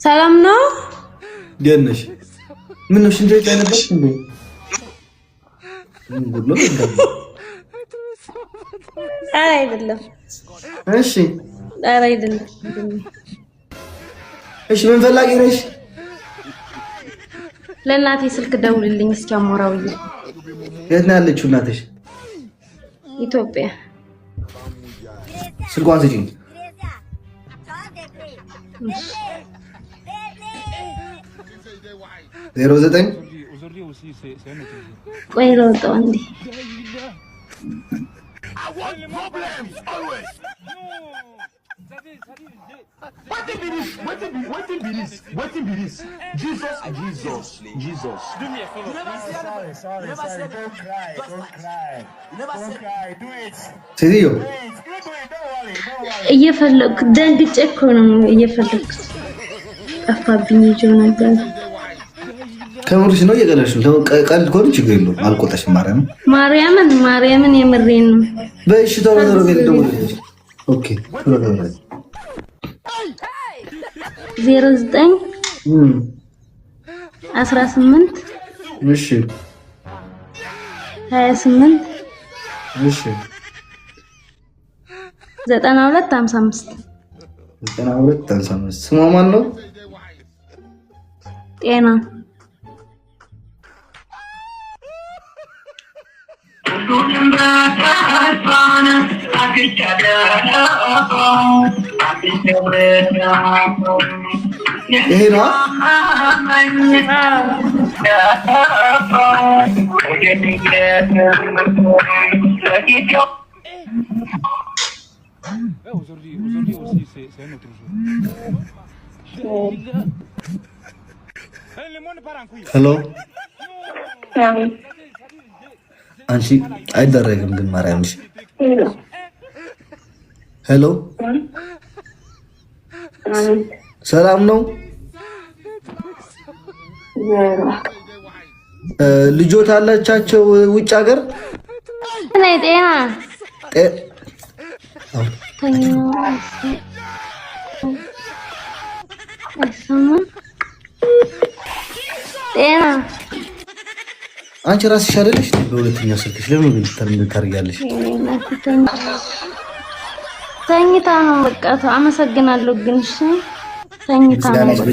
ሰላም ነው ገነሽ ምን ነው ሽንት ቤት አይነበርሽ እንዴ? አይደለም። እሺ አይደለም። እሺ ምን ፈላጊ ነሽ? ለእናቴ ስልክ ደውልልኝ እስኪ አሞራው። የት ነው ያለችው እናትሽ? ኢትዮጵያ። ስልኳን ስጪኝ። ዜሮ ዘጠኝ ቆይ ለውጣው እንዴ What be this? Jesus. Do me a favor. Sorry. Don't cry. Do it. ሴትዮ እየፈለኩ ደንግጬ እኮ ነው እየፈለኩት ጠፋብኝ ይጆ ነበር። ከምርሽ ነው እየቀለድሽ ነው? ቀልድ እኮ ችግር የለውም። አልቆጣሽም። ማርያምን የምሬን ነው። በእሺ ተወረረ ገደው። ኦኬ 09 18 እሺ 28 እሺ 9255 ስሟ ማን ነው? ጤና ይሄ ነው። ሄሎ አንቺ አይደረግም ግን ማርያምሽ። ሄሎ ሰላም ነው? ልጆት አላቻቸው ውጭ ሀገር? እኔ ጤና ጤና አንቺ ራስሽ አይደለሽ? በሁለተኛው ስልክሽ ለምን ታርጊያለሽ? ተኝታ ነው በቃ። አመሰግናለሁ ግን እሺ ተኝታ ነው።